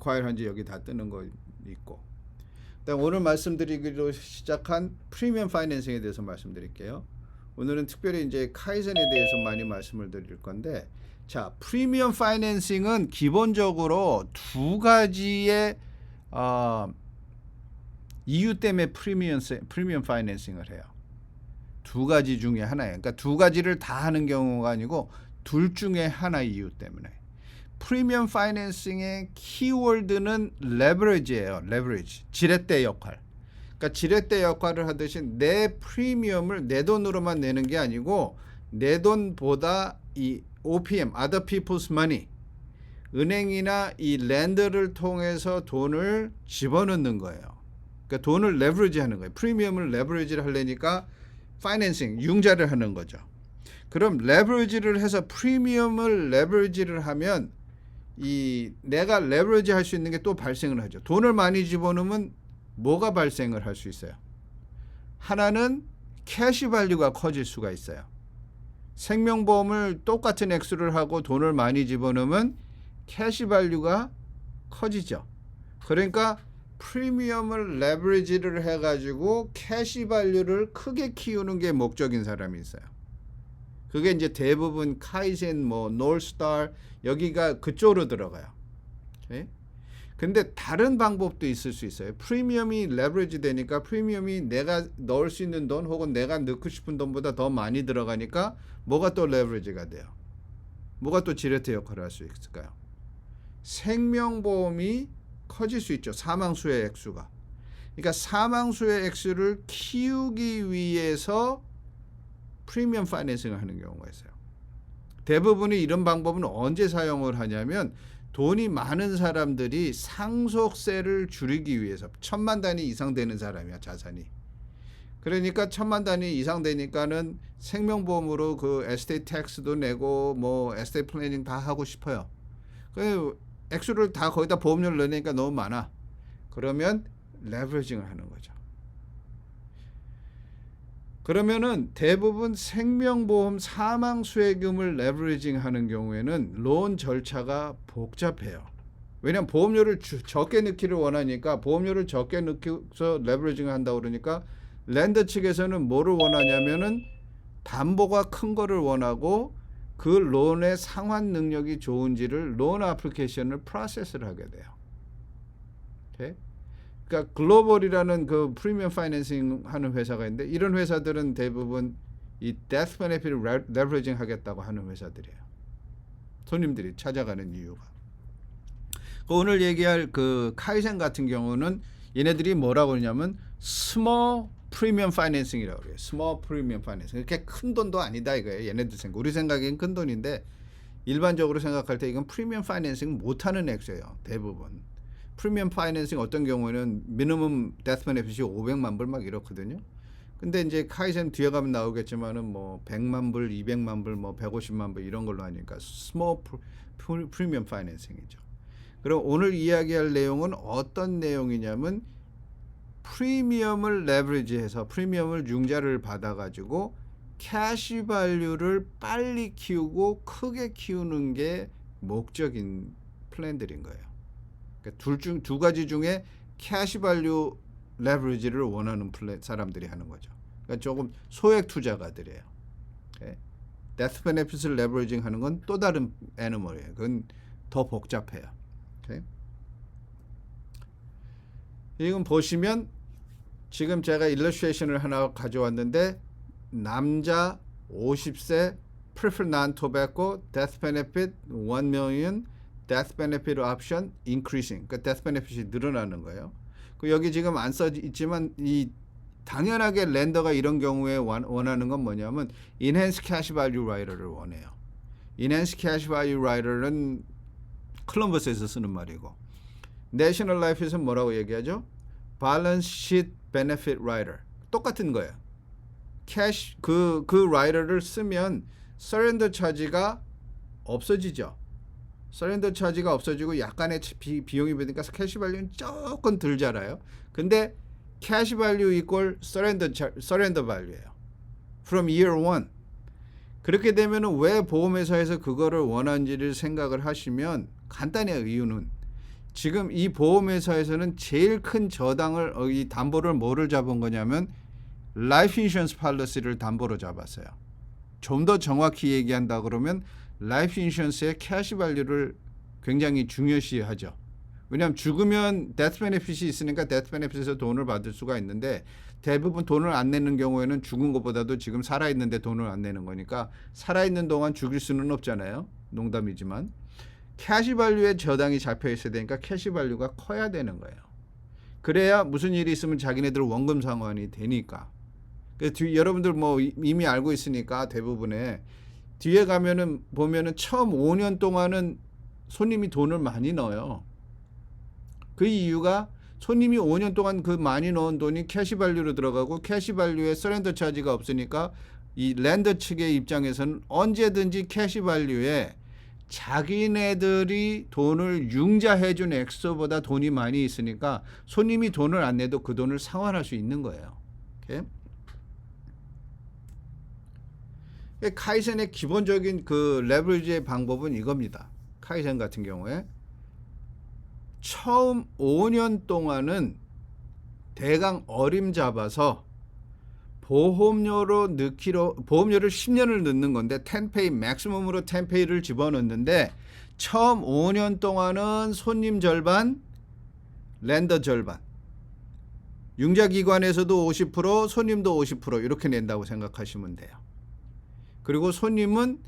과열한지 여기 다 뜨는 거 있고. 그다음 오늘 말씀드리기로 시작한 프리미엄 파이낸싱에 대해서 말씀드릴게요. 오늘은 특별히 이제 카이젠에 대해서 많이 말씀을 드릴 건데, 자, 프리미엄 파이낸싱은 기본적으로 두 가지의 이유 때문에 프리미엄 파이낸싱을 해요. 두 가지 중에 하나예요. 그러니까 두 가지를 다 하는 경우가 아니고 둘 중에 하나 이유 때문에. 프리미엄 파이낸싱의 키워드는 레버리지예요. 레버리지. 지렛대 역할. 그러니까 지렛대 역할을 하듯이 내 프리미엄을 내 돈으로만 내는 게 아니고 내 돈보다 이 OPM, Other People's Money, 은행이나 이 랜더를 통해서 돈을 집어넣는 거예요. 그러니까 돈을 레버리지 하는 거예요. 프리미엄을 레버리지를 하려니까 파이낸싱, 융자를 하는 거죠. 그럼 레버리지를 해서 프리미엄을 레버리지를 하면 이 내가 레버리지 할 수 있는 게 또 발생을 하죠. 돈을 많이 집어넣으면 뭐가 발생을 할 수 있어요? 하나는 캐시 밸류가 커질 수가 있어요. 생명보험을 똑같은 액수를 하고 돈을 많이 집어넣으면 캐시 밸류가 커지죠. 그러니까 프리미엄을 레버리지를 해가지고 캐시 밸류를 크게 키우는 게 목적인 사람이 있어요. 그게 이제 대부분 카이젠, 놀스타 여기가 그쪽으로 들어가요. 오케이? 근데 다른 방법도 있을 수 있어요. 프리미엄이 레버리지 되니까 프리미엄이 내가 넣을 수 있는 돈 혹은 내가 넣고 싶은 돈보다 더 많이 들어가니까 뭐가 또 레버리지가 돼요? 뭐가 또 지렛대 역할을 할 수 있을까요? 생명보험이 커질 수 있죠. 사망수의 액수가. 그러니까 사망수의 액수를 키우기 위해서 프리미엄 파이낸싱을 하는 경우가 있어요. 대부분이 이런 방법은 언제 사용을 하냐면 돈이 많은 사람들이 상속세를 줄이기 위해서 1,000만 단위 이상 되는 사람이야, 자산이. 그러니까 1,000만 단위 이상 되니까는 생명보험으로 그 에스테이트 텍스도 내고 에스테이트 플래닝 다 하고 싶어요. 그 액수를 다 거기다 보험료를 넣으니까 너무 많아. 그러면 레버리징을 하는 거죠. 그러면은 대부분 생명보험 사망수혜금을 레버리징 하는 경우에는 론 절차가 복잡해요. 왜냐하면 보험료를 적게 넣기를 원하니까 보험료를 적게 넣어서 레버리징을 한다고 그러니까 랜더 측에서는 뭐를 원하냐면은 담보가 큰 거를 원하고 그 론의 상환 능력이 좋은지를 론 애플리케이션을 프로세스를 하게 돼요. 오케이? 그러니까 글로벌이라는 그 프리미엄 파이낸싱 하는 회사가 있는데 이런 회사들은 대부분 이 데스 베네핏을 레버리징 하겠다고 하는 회사들이에요. 손님들이 찾아가는 이유가. 오늘 얘기할 그 카이젠 같은 경우는 얘네들이 뭐라고 그러냐면 스몰 프리미엄 파이낸싱이라고 그래요. 스몰 프리미엄 파이낸싱. 그렇게 큰 돈도 아니다 이거예요. 얘네들 생각. 우리 생각엔 큰 돈인데 일반적으로 생각할 때 이건 프리미엄 파이낸싱 못하는 액수예요. 대부분. 프리미엄 파이낸싱 어떤 경우에는 미니멈 데스 베네핏이 500만 불 막 이렇거든요. 근데 이제 카이젠 뒤에 가면 나오겠지만은 100만 불, 200만 불, 150만 불 이런 걸로 하니까 스몰 프리미엄 파이낸싱이죠. 그럼 오늘 이야기할 내용은 어떤 내용이냐면 프리미엄을 레버리지해서 프리미엄을 융자를 받아가지고 캐시 밸류를 빨리 키우고 크게 키우는 게 목적인 플랜들인 거예요. 그러니까 두 가지 중에 캐시 밸류 레버리지를 원하는 사람들이 하는 거죠. 그러니까 조금 소액 투자가들이에요. 데스 베네핏을 레버리징 하는 건 또 다른 애니멀이에요. 그건 더 복잡해요. 오케이? 이건 보시면 지금 제가 일러스트레이션을 하나 가져왔는데 남자 50세 preferred non-tobacco death benefit 1 million death benefit option increasing. 그러니까 death benefit이 늘어나는 거예요. 여기 지금 안 써 있지만 이 당연하게 랜더가 이런 경우에 원하는 건 뭐냐면 enhanced cash value rider를 원해요. enhanced cash value rider는 콜럼버스에서 쓰는 말이고 내셔널 라이프에서 뭐라고 얘기하죠? balance sheet benefit rider. 똑같은 거예요. 캐시 그 라이더를 쓰면 서렌더 차지가 없어지죠. 서렌더 차지가 없어지고 약간의 비용이 드니까 캐시 밸류는 조금 덜 자라요. 근데 캐시 밸류 이퀄 서렌더 밸류예요. From year one. 그렇게 되면은 왜 보험회사에서 그거를 원하는지를 생각을 하시면 간단해요. 이유는 지금 이 보험회사에서는 제일 큰 저당을 이 담보를 뭐를 잡은 거냐면 라이프 인슈런스 팔러시를 담보로 잡았어요. 좀 더 정확히 얘기한다 그러면 라이프 인슈런스의 캐시 밸류를 굉장히 중요시하죠. 왜냐하면 죽으면 데스 베네핏이 있으니까 데스 베네핏에서 돈을 받을 수가 있는데 대부분 돈을 안 내는 경우에는 죽은 것보다도 지금 살아있는데 돈을 안 내는 거니까 살아있는 동안 죽일 수는 없잖아요. 농담이지만 캐시 밸류에 저당이 잡혀 있어야 되니까 캐시 밸류가 커야 되는 거예요. 그래야 무슨 일이 있으면 자기네들 원금 상환이 되니까. 여러분들 뭐 이미 알고 있으니까 대부분의 뒤에 가면은 보면은 처음 5년 동안은 손님이 돈을 많이 넣어요. 그 이유가 손님이 5년 동안 그 많이 넣은 돈이 캐시밸류로 들어가고 캐시밸류에 서렌더 차지가 없으니까 이 랜더 측의 입장에서는 언제든지 캐시밸류에 자기네들이 돈을 융자해준 액수보다 돈이 많이 있으니까 손님이 돈을 안 내도 그 돈을 상환할 수 있는 거예요. 오케이? 카이센의 기본적인 그 레버리지의 방법은 이겁니다. 카이센 같은 경우에 처음 5년 동안은 대강 어림잡아서 보험료를 10년을 넣는 건데 10페이 맥시멈으로 10페이를 집어넣는데 처음 5년 동안은 손님 절반, 랜더 절반. 융자기관에서도 50%, 손님도 50% 이렇게 낸다고 생각하시면 돼요. 그리고 손님은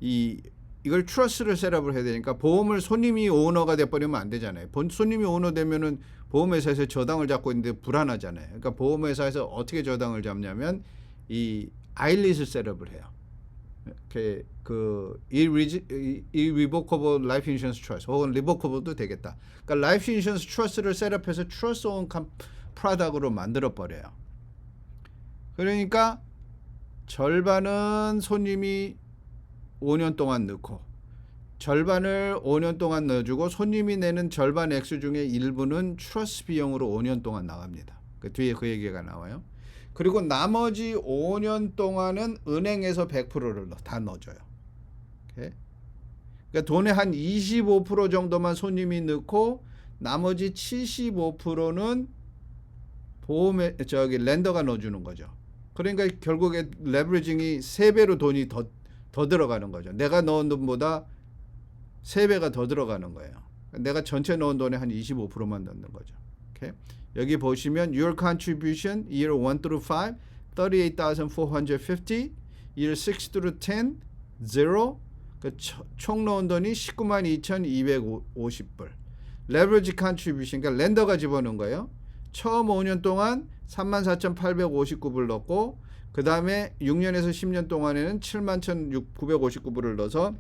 이걸 트러스를 셋업을 해야 되니까 보험을 손님이 오너가 돼버리면 안 되잖아요. 손님이 오너 되면은 보험회사에서 저당을 잡고 있는데 불안하잖아요. 그러니까 보험회사에서 어떻게 저당을 잡냐면 이 아일릿을 셋업을 해요. 그 irrevocable life insurance trust 혹은 revocable도 되겠다. 그러니까 life insurance trust를 셋업해서 trust own 프로덕트로 만들어 버려요. 그러니까 절반은 손님이 5년 동안 넣고 절반을 5년 동안 넣어주고 손님이 내는 절반 액수 중에 일부는 트러스 비용으로 5년 동안 나갑니다. 그 뒤에 그 얘기가 나와요. 그리고 나머지 5년 동안은 은행에서 100%를 다 넣어줘요. 오케이? 그러니까 돈의 한 25% 정도만 손님이 넣고 나머지 75%는 보험에 랜더가 넣어주는 거죠. 그러니까 결국에 레버리징이 3배로 돈이 더 들어가는 거죠. 내가 넣은 돈보다 3배가 더 들어가는 거예요. 내가 전체 넣은 돈의 한 25%만 넣는 거죠. 오케이? 여기 보시면 your contribution year 1 through 5 38,450 year 6 through 10 0 총 넣은 돈이 192,250불. leverage contribution 그러니까 랜더가 집어넣은 거예요. 처음 5년 동안 34,859불 넣고 그 다음에 6년에서 10년 동안에는 71,959불을 넣어서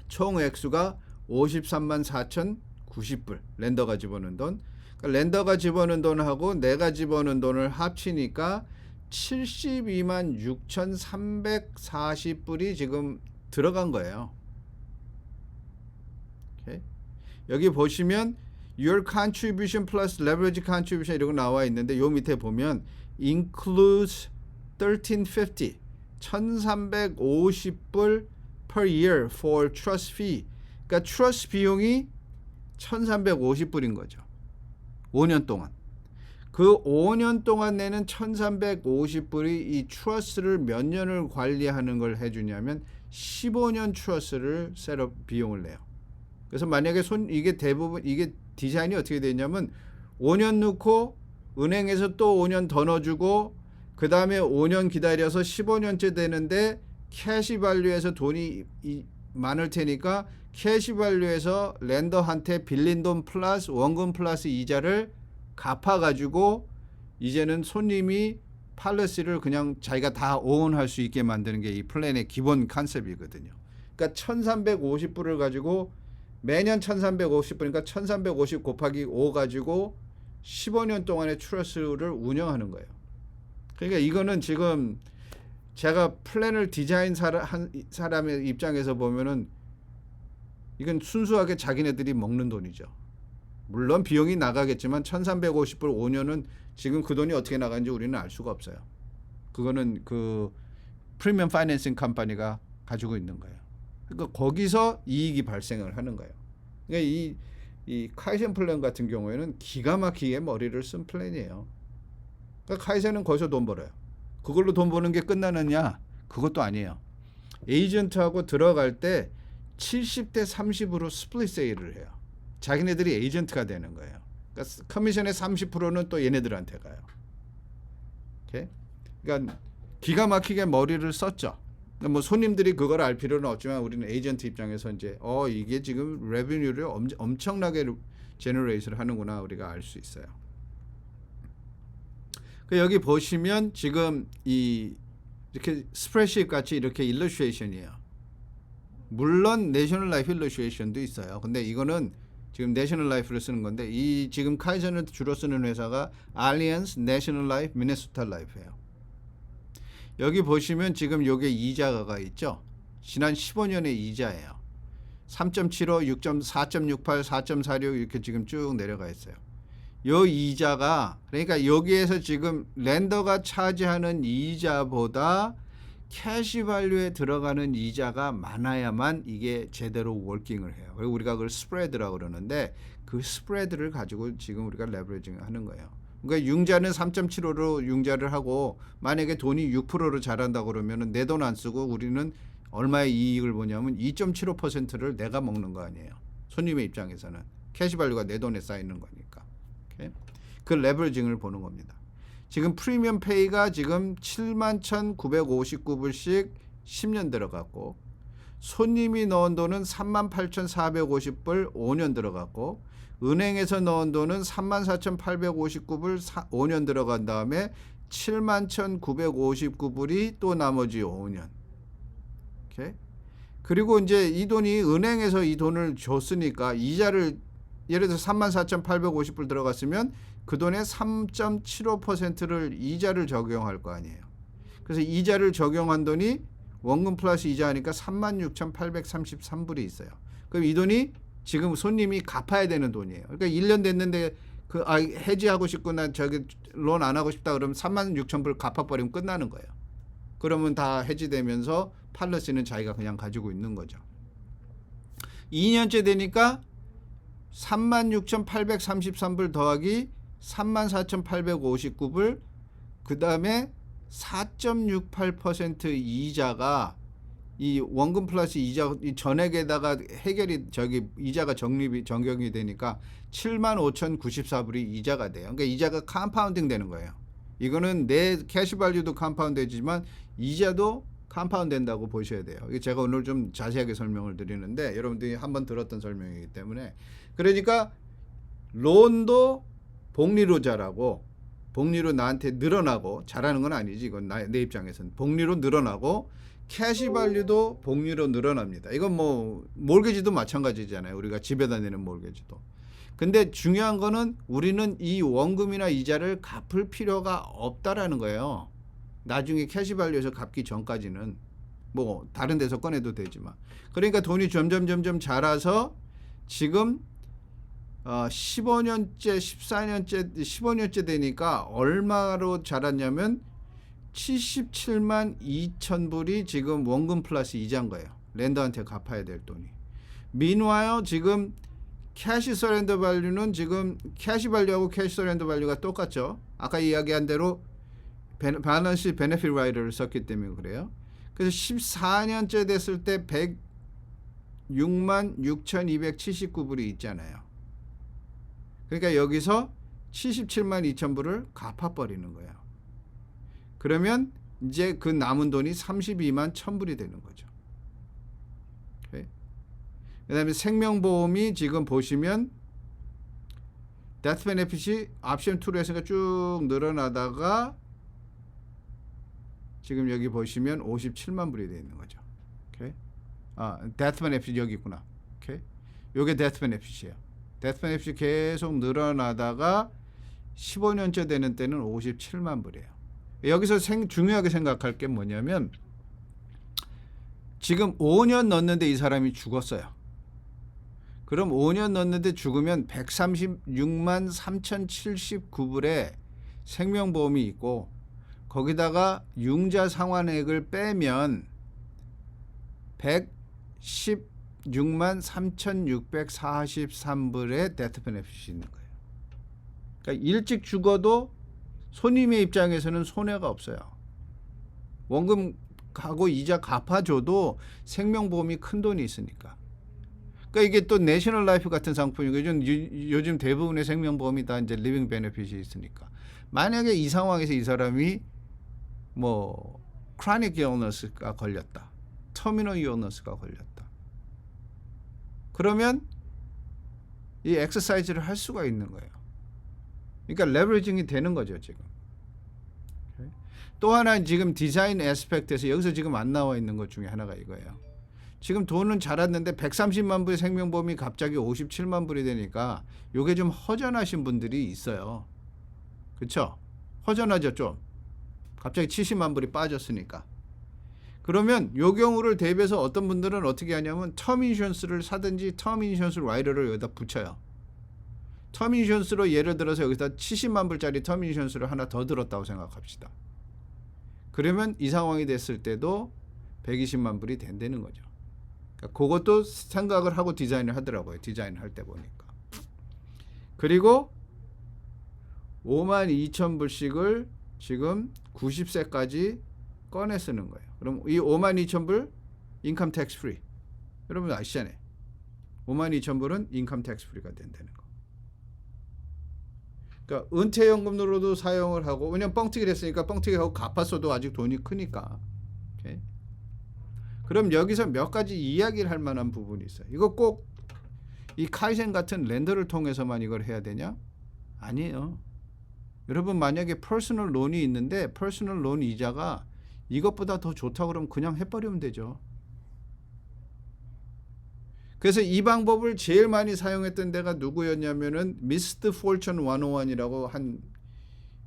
총 액수가 534,090불 랜더가 집어넣은 돈. 그러니까 랜더가 집어넣은 돈하고 내가 집어넣은 돈을 합치니까 726,340불이 지금 들어간 거예요. 오케이? 여기 보시면 your contribution plus leverage contribution 이러고 나와 있는데 요 밑에 보면 includes 1350 1350불 per year for trust fee. 그러니까 트러스 비용이 1350불인 거죠. 5년 동안. 그 5년 동안 내는 1350불이 이 트러스를 몇 년을 관리하는 걸 해주냐면 15년 트러스를 셋업 비용을 내요. 그래서 만약에 이게 대부분 이게 디자인이 어떻게 되냐면 5년 넣고 은행에서 또 5년 더 넣어주고 그 다음에 5년 기다려서 15년째 되는데 캐시밸류에서 돈이 많을 테니까 캐시밸류에서 랜더한테 빌린 돈 플러스 원금 플러스 이자를 갚아가지고 이제는 손님이 팔러시를 그냥 자기가 다 오운할 수 있게 만드는 게 이 플랜의 기본 컨셉이거든요. 그러니까 1350불을 가지고 매년 1350불이니까 1350 곱하기 5 가지고 15년 동안의 트러스를 운영하는 거예요. 그러니까 이거는 지금 제가 플랜을 디자인 사람의 입장에서 보면은 이건 순수하게 자기네들이 먹는 돈이죠. 물론 비용이 나가겠지만 1350불 5년은 지금 그 돈이 어떻게 나가는지 우리는 알 수가 없어요. 그거는 그 프리미엄 파이낸싱 컴퍼니가 가지고 있는 거예요. 그러니까 거기서 이익이 발생을 하는 거예요. 그러니까 이 카이센 플랜 같은 경우에는 기가 막히게 머리를 쓴 플랜이에요. 그러니까 카이센은 거기서 돈 벌어요. 그걸로 돈 버는 게 끝나느냐? 그것도 아니에요. 에이전트하고 들어갈 때 70대 30으로 스플릿 세일을 해요. 자기네들이 에이전트가 되는 거예요. 그러니까 커미션의 30%는 또 얘네들한테 가요. 오케이? 그러니까 기가 막히게 머리를 썼죠. 뭐 손님들이 그걸 알 필요는 없지만 우리는 에이전트 입장에서 이제 이게 지금 레비뉴를 엄청나게 제너레이트를 하는구나 우리가 알 수 있어요. 여기 보시면 지금 이렇게 스프레드시트 같이 이렇게 일러스트레이션이에요. 물론 내셔널 라이프 일러스트레이션도 있어요. 근데 이거는 지금 내셔널 라이프를 쓰는 건데 이 지금 카이센을 주로 쓰는 회사가 알리언스 내셔널 라이프 미네소타 라이프예요. 여기 보시면 지금 요게 이자가 있죠. 지난 15년의 이자예요. 3.75, 4.68, 4.46 이렇게 지금 쭉 내려가 있어요. 요 이자가 그러니까 여기에서 지금 렌더가 차지하는 이자보다 캐시 밸류에 들어가는 이자가 많아야만 이게 제대로 워킹을 해요. 그리고 우리가 그걸 스프레드라고 그러는데 그 스프레드를 가지고 지금 우리가 레버리징을 하는 거예요. 그러니까 융자는 3.75로 융자를 하고 만약에 돈이 6%로 자란다고 그러면 내 돈 안 쓰고 우리는 얼마의 이익을 보냐면 2.75%를 내가 먹는 거 아니에요. 손님의 입장에서는 캐시 밸류가 내 돈에 쌓이는 거니까. 오케이? 그 레버리징을 보는 겁니다. 지금 프리미엄 페이가 지금 71,959불씩 10년 들어갔고 손님이 넣은 돈은 38,450불 5년 들어갔고 은행에서 넣은 돈은 34,859불 5년 들어간 다음에 71,959불이 또 나머지 5년. 오케이? 그리고 이제 이 돈이 은행에서 이 돈을 줬으니까 이자를 예를 들어서 34,850불 들어갔으면 그 돈의 3.75%를 이자를 적용할 거 아니에요. 그래서 이자를 적용한 돈이 원금 플러스 이자하니까 36,833불이 있어요. 그럼 이 돈이 지금 손님이 갚아야 되는 돈이에요. 그러니까 1년 됐는데 해지하고 싶구나 저기 론 안 하고 싶다 그러면 36,000불 갚아버리면 끝나는 거예요. 그러면 다 해지되면서 팔러시는 자기가 그냥 가지고 있는 거죠. 2년째 되니까 36,833불 더하기 34,859불 그 다음에 4.68% 이자가 이 원금 플러스 이자 이 전액에다가 해결이 이자가 적용이 되니까 75,094불이 이자가 돼요. 그러니까 이자가 컴파운딩 되는 거예요. 이거는 내 캐시 밸류도 컴파운드 되지만 이자도 컴파운드 된다고 보셔야 돼요. 이게 제가 오늘 좀 자세하게 설명을 드리는데 여러분들이 한번 들었던 설명이기 때문에 그러니까 론도 복리로 자라고 복리로 나한테 늘어나고 자라는 건 아니지 이건 내 입장에서는 복리로 늘어나고 캐시 밸류도 복리로 늘어납니다. 이건 뭐 몰개지도 마찬가지잖아요. 우리가 집에다 내는 몰개지도. 근데 중요한 거는 우리는 이 원금이나 이자를 갚을 필요가 없다라는 거예요. 나중에 캐시 밸류에서 갚기 전까지는 뭐 다른 데서 꺼내도 되지만 그러니까 돈이 점점 자라서 지금 15년째 되니까 얼마로 자랐냐면 77만 2천 불이 지금 원금 플러스 이자인 거예요. 렌더한테 갚아야 될 돈이. 민와요 지금 캐시 서렌더 밸류는 지금 캐시 밸류하고 캐시 서렌더 밸류가 똑같죠. 아까 이야기한 대로 밸런스 베네핏 라이더를 썼기 때문에 그래요. 그래서 14년째 됐을 때 106만 6,279불이 있잖아요. 그러니까 여기서 77만 2천 불을 갚아버리는 거예요. 그러면 이제 그 남은 돈이 32만 1,000불이 되는 거죠. 그 다음에 생명보험이 지금 보시면 데스 베네핏이 옵션 2로 해서 쭉 늘어나다가 지금 여기 보시면 57만 불이 되어 있는 거죠. 오케이? 데스 베네핏 여기 있구나. 오케이? 요게 데스 베네핏이에요. 데스 베네핏이 계속 늘어나다가 15년째 되는 때는 57만 불이에요. 여기서 중요하게 생각할 게 뭐냐면 지금 5년 넣었는데 이 사람이 죽었어요. 그럼 5년 넣었는데 죽으면 136만 3,079불의 생명보험이 있고 거기다가 융자 상환액을 빼면 63,643불의 데트 베네핏이 있는 거예요. 그러니까 일찍 죽어도 손님의 입장에서는 손해가 없어요. 원금하고 이자 갚아줘도 생명보험이 큰 돈이 있으니까. 그러니까 이게 또 내셔널 라이프 같은 상품이고 요즘 대부분의 생명보험이 다 이제 리빙 베네핏이 있으니까. 만약에 이 상황에서 이 사람이 뭐 크로닉 illness가 걸렸다. 터미널 illness가 걸렸다. 그러면 이 엑서사이즈를 할 수가 있는 거예요. 그러니까 레버리징이 되는 거죠, 지금. 또 하나 지금 디자인 애스펙트에서 여기서 지금 안 나와 있는 것 중에 하나가 이거예요. 지금 돈은 자랐는데 130만 불의 생명보험이 갑자기 57만 불이 되니까 요게 좀 허전하신 분들이 있어요. 그렇죠? 허전하죠, 좀. 갑자기 70만 불이 빠졌으니까. 그러면 요 경우를 대비해서 어떤 분들은 어떻게 하냐면 텀 인슈런스를 사든지 텀 인슈런스 라이더를 여기다 붙여요. 텀 인슈런스로 예를 들어서 여기다 70만 불짜리 텀 인슈런스를 하나 더 들었다고 생각합시다. 그러면 이 상황이 됐을 때도 120만 불이 된다는 거죠. 그러니까 그것도 생각을 하고 디자인을 하더라고요. 디자인을 할 때 보니까. 그리고 52,000불씩을 지금 90세까지 꺼내 쓰는 거예요. 그럼 이 52,000불 인컴 텍스 프리. 여러분 아시잖아요. 52,000불은 인컴 텍스 프리가 된다는 거. 그러니까 은퇴연금으로도 사용을 하고, 왜냐면 뻥튀기를 했으니까 뻥튀기하고 갚았어도 아직 돈이 크니까. 오케이? 그럼 여기서 몇 가지 이야기를 할 만한 부분이 있어요. 이거 꼭 이 카이센 같은 렌더를 통해서만 이걸 해야 되냐? 아니에요. 여러분 만약에 퍼스널 론이 있는데 퍼스널 론 이자가 이것보다 더 좋다고 그러면 그냥 해버리면 되죠. 그래서 이 방법을 제일 많이 사용했던 데가 누구였냐면은 미스트 포춘 101이라고 한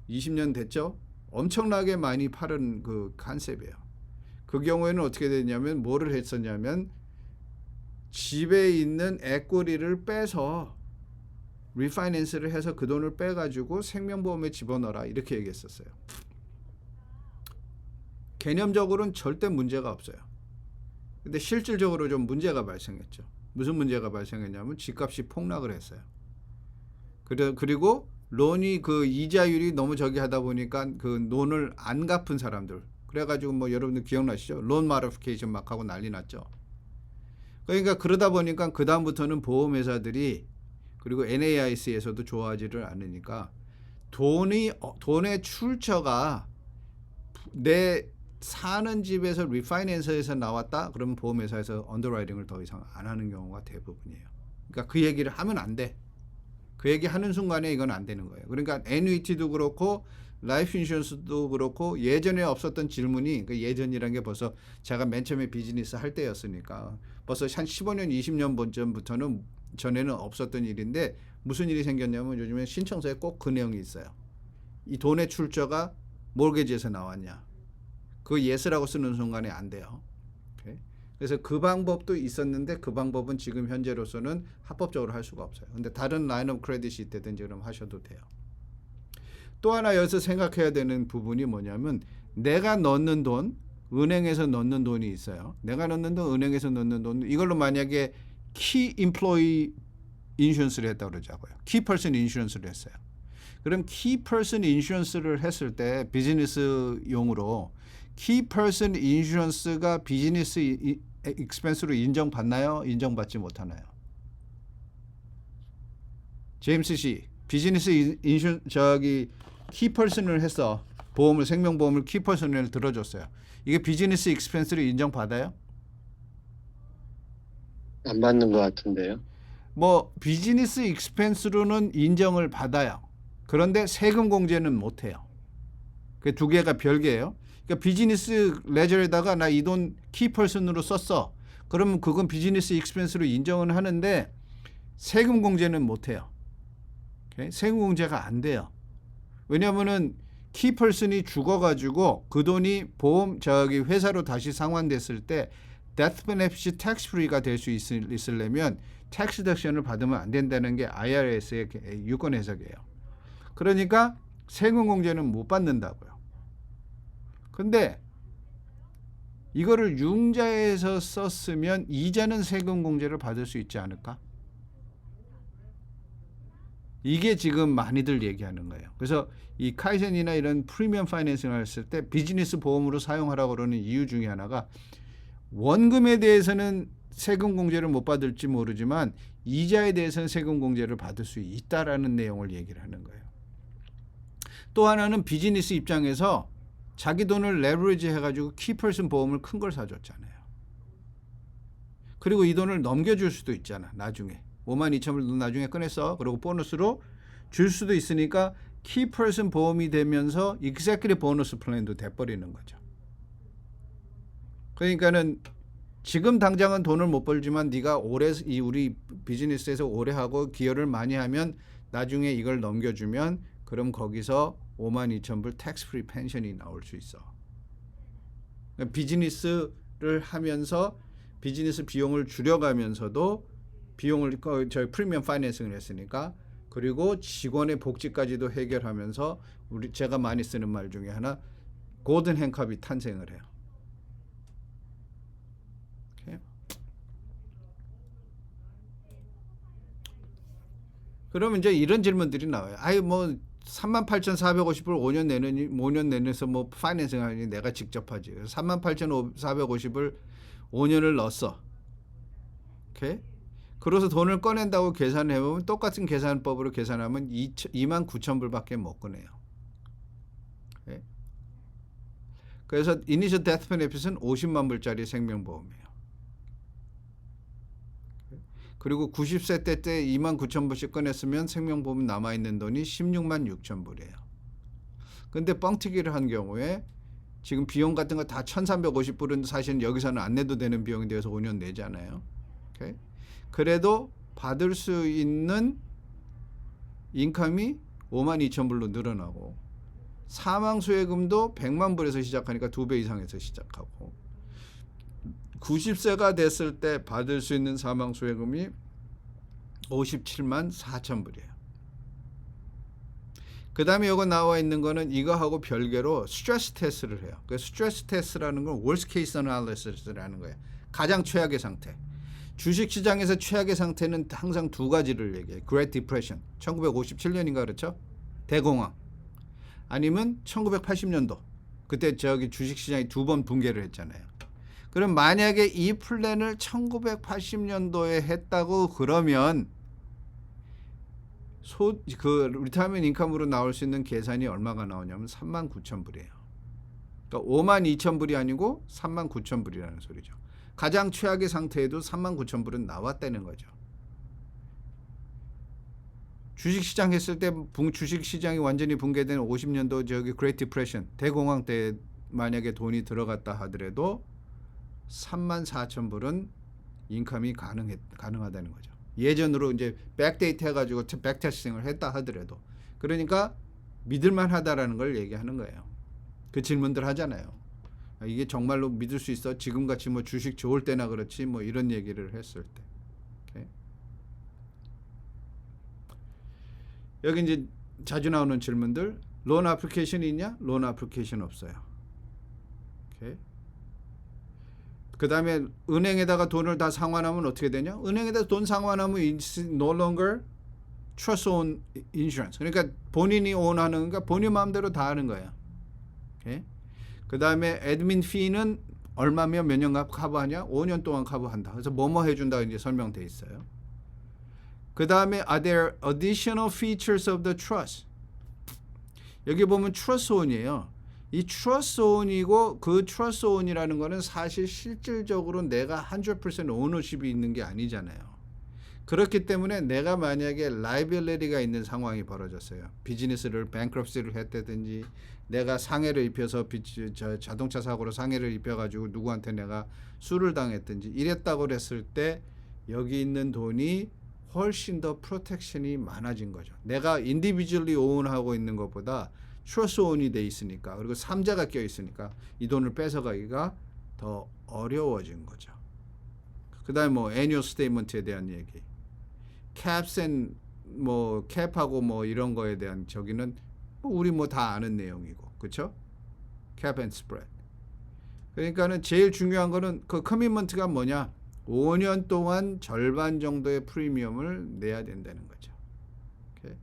20년 됐죠. 엄청나게 많이 팔은 그 컨셉이에요. 그 경우에는 어떻게 됐냐면 뭐를 했었냐면 집에 있는 에코리를 빼서 리파이낸스를 해서 그 돈을 빼가지고 생명보험에 집어넣어라 이렇게 얘기했었어요. 개념적으로는 절대 문제가 없어요. 근데 실질적으로 좀 문제가 발생했죠. 무슨 문제가 발생했냐면 집값이 폭락을 했어요. 그리고 론이 그 이자율이 너무 저기 하다 보니까 그 론을 안 갚은 사람들, 그래가지고 뭐 여러분들 기억나시죠? 론 마디피케이션 막 하고 난리 났죠. 그러니까 그러다 보니까 그 다음부터는 보험회사들이 그리고 NAIC에서도 좋아하지를 않으니까 돈의 출처가 내 사는 집에서 리파이낸서에서 나왔다 그러면 보험회사에서 언더라이팅을 더 이상 안 하는 경우가 대부분이에요. 그러니까 그 얘기를 하면 안 돼. 그 얘기 하는 순간에 이건 안 되는 거예요. 그러니까 애뉴이티도 그렇고 라이프 인슈런스도 그렇고 예전에 없었던 질문이, 그 예전이란 게 벌써 제가 맨 처음에 비즈니스 할 때였으니까 벌써 한 15년 20년 전부터는 전에는 없었던 일인데 무슨 일이 생겼냐면 요즘에 신청서에 꼭 그 내용이 있어요. 이 돈의 출처가 몰개지에서 나왔냐. 그 예스라고 쓰는 순간에 안 돼요. 오케이? 그래서 그 방법도 있었는데 그 방법은 지금 현재로서는 합법적으로 할 수가 없어요. 근데 다른 라인 오브 크레딧이 있다든지 그럼 하셔도 돼요. 또 하나 여기서 생각해야 되는 부분이 뭐냐면 내가 넣는 돈, 은행에서 넣는 돈이 있어요. 내가 넣는 돈, 은행에서 넣는 돈, 이걸로 만약에 키 임플로이 인슈런스를 했다고 그러자고요. 키 퍼슨 인슈런스를 했어요. 그럼 키 퍼슨 인슈런스를 했을 때 비즈니스용으로 키 퍼슨 인슈런스가 비즈니스 익스펜스로 인정받나요? 인정받지 못하나요? 제임스 씨, 비즈니스 인슈 저기 키 퍼슨을 했어. 보험을, 생명보험을 키 퍼슨을 들어줬어요. 이게 비즈니스 익스펜스로 인정받아요? 안 받는 것 같은데요. 뭐 비즈니스 익스펜스로는 인정을 받아요. 그런데 세금 공제는 못해요. 그 두 개가 별개예요. 그러니까 비즈니스 레저에다가 나 이 돈 키퍼슨으로 썼어. 그러면 그건 비즈니스 익스펜스로 인정은 하는데 세금 공제는 못해요. 오케이? 세금 공제가 안 돼요. 왜냐하면은 키퍼슨이 죽어가지고 그 돈이 보험 저기 회사로 다시 상환됐을 때 death benefit tax free가 될 수 있으려면 tax deduction을 받으면 안 된다는 게 IRS의 유권 해석이에요. 그러니까 세금 공제는 못 받는다고요. 근데 이거를 융자에서 썼으면 이자는 세금 공제를 받을 수 있지 않을까? 이게 지금 많이들 얘기하는 거예요. 그래서 이 카이센이나 이런 프리미엄 파이낸싱을 했을 때 비즈니스 보험으로 사용하라고 그러는 이유 중에 하나가 원금에 대해서는 세금 공제를 못 받을지 모르지만 이자에 대해서는 세금 공제를 받을 수 있다라는 내용을 얘기를 하는 거예요. 또 하나는 비즈니스 입장에서 자기 돈을 레버리지 해가지고 키퍼슨 보험을 큰 걸 사줬잖아요. 그리고 이 돈을 넘겨줄 수도 있잖아. 나중에 52,000불 나중에 꺼냈어. 그리고 보너스로 줄 수도 있으니까 키퍼슨 보험이 되면서 executive 보너스 플랜도 돼버리는 거죠. 그러니까는 지금 당장은 돈을 못 벌지만 네가 오래 이 우리 비즈니스에서 오래 하고 기여를 많이 하면 나중에 이걸 넘겨주면 그럼 거기서 52,000불 텍스 프리 펜션이 나올 수 있어. 그러니까 비즈니스를 하면서 비즈니스 비용을 줄여가면서도 비용을 저희 프리미엄 파이낸싱을 했으니까 그리고 직원의 복지까지도 해결하면서 제가 많이 쓰는 말 중에 하나 골든 행컵이 탄생을 해요. 오케이? 그러면 이제 이런 질문들이 나와요. 아이 뭐 38,450불 5년 내내서 뭐 파이낸싱 하니 내가 직접 하지. 38,450을 5년을 넣었어. 오케이? 그래서 돈을 꺼낸다고 계산해보면 똑같은 계산법으로 계산하면 29,000불밖에 못 꺼내요. 오케이? 그래서 이니셜 데스 베네핏은 50만 불짜리 생명보험이에요. 그리고 90세 때 29,000불씩 꺼냈으면 생명보험 남아있는 돈이 16만 6천 불이에요. 근데 뻥튀기를 한 경우에 지금 비용 같은 거 다 1,350불은 사실은 여기서는 안 내도 되는 비용이 되어서 5년 내잖아요. 오케이? 그래도 받을 수 있는 인컴이 52,000불로 늘어나고 사망수혜금도 100만 불에서 시작하니까 2배 이상에서 시작하고 90세가 됐을 때 받을 수 있는 사망수혜금이 57만 4천 불이에요. 그 다음에 이거 나와 있는 거는 이거하고 별개로 스트레스 테스트를 해요. 그 스트레스 테스트라는 건 worst case analysis라는 거예요. 가장 최악의 상태. 주식시장에서 최악의 상태는 항상 두 가지를 얘기해요. Great Depression, 1957년인가 그렇죠? 대공황. 아니면 1980년도. 그때 저기 주식시장이 2번 붕괴를 했잖아요. 그럼 만약에 이 플랜을 1980년도에 했다고 그러면 그 리타이먼트 인컴으로 나올 수 있는 계산이 얼마가 나오냐면 39,000불이에요. 그러니까 52,000불이 아니고 39,000불이라는 소리죠. 가장 최악의 상태에도 39,000불은 나왔다는 거죠. 주식시장 했을 때 주식시장이 완전히 붕괴된 50년도 저기 그레이트 디프레션 대공황 때 만약에 돈이 들어갔다 하더라도 34,000불은 인컴이 가능하다는 거죠. 예전으로 이제 백데이트 해가지고 백테스팅을 했다 하더라도 그러니까 믿을만하다라는 걸 얘기하는 거예요. 그 질문들 하잖아요. 이게 정말로 믿을 수 있어? 지금같이 뭐 주식 좋을 때나 그렇지 뭐 이런 얘기를 했을 때. 오케이? 여기 이제 자주 나오는 질문들 론 애플리케이션이 있냐? 론 애플리케이션 없어요. 오케이? 그 다음에 은행에다가 돈을 다 상환하면 어떻게 되냐? 은행에다 돈 상환하면 it's no longer trust owned insurance. 그러니까 본인이 오wn하는 거니까 본인 마음대로 다 하는 거예요. 오케이? 그 다음에 애드민 피는 얼마면 몇 년 커버하냐? 5년 동안 커버한다. 그래서 뭐뭐 해준다 이제 설명돼 있어요. 그 다음에 are there additional features of the trust? 여기 보면 trust own이에요. 이 trust own이고 그 trust own이라는 거는 사실 실질적으로 내가 100% ownership이 있는 게 아니잖아요. 그렇기 때문에 내가 만약에 liability가 있는 상황이 벌어졌어요. 비즈니스를 bankruptcy를 했다든지 내가 상해를 입혀서 자동차 사고로 상해를 입혀가지고 누구한테 내가 수를 당했든지 이랬다고 그랬을 때 여기 있는 돈이 훨씬 더 프로텍션이 많아진 거죠. 내가 인디비주얼리 오운하고 있는 것보다 트러스트 오운이 돼 있으니까 그리고 3자가 껴 있으니까 이 돈을 뺏어가기가 더 어려워진 거죠. 그 다음에 뭐 애뉴얼 스테이트먼트에 대한 얘기 캡앤 뭐 캡하고 뭐 이런 거에 대한 저기는 우리 뭐 다 아는 내용이고 그렇죠? 캡 앤 스프레드 그러니까는 제일 중요한 거는 그 커미먼트가 뭐냐? 5년 동안 절반 정도의 프리미엄을 내야 된다는 거죠. 오케이?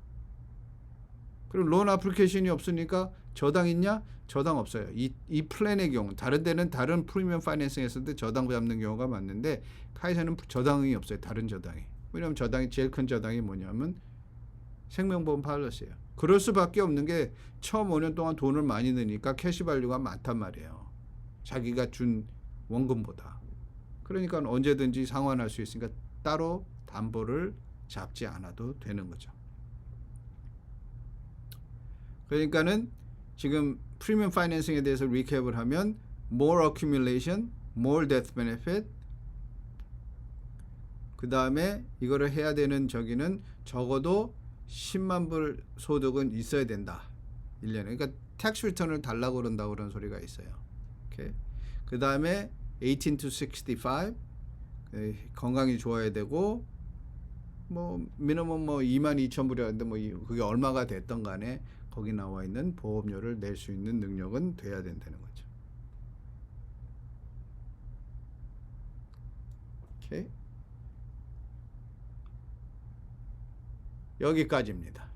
그리고 론 애플리케이션이 없으니까 저당 있냐? 저당 없어요. 이 플랜의 경우 다른 데는 다른 프리미엄 파이낸싱에서도 저당 잡는 경우가 많은데 카이사는 저당이 없어요. 다른 저당이. 왜냐하면 저당이 제일 큰 저당이 뭐냐면 생명보험 팔러스예요. 그럴 수밖에 없는 게 처음 5년 동안 돈을 많이 넣으니까 캐시밸류가 많단 말이에요. 자기가 준 원금보다. 그러니까 언제든지 상환할 수 있으니까 따로 담보를 잡지 않아도 되는 거죠. 그러니까는 지금 프리미엄 파이낸싱에 대해서 리캡을 하면 more accumulation, more death benefit, 그 다음에 이거를 해야 되는 저기는 적어도 10만 불 소득은 있어야 된다. 1년에. 그러니까 텍스 리턴을 달라고 그런다고 그런 소리가 있어요. 오케이. 그 다음에 18 to 65 건강이 좋아야 되고 뭐 미니멈 뭐 22,000불이었는데 뭐 그게 얼마가 됐던 간에 거기 나와 있는 보험료를 낼 수 있는 능력은 돼야 된다는 거죠. 오케이. 여기까지입니다.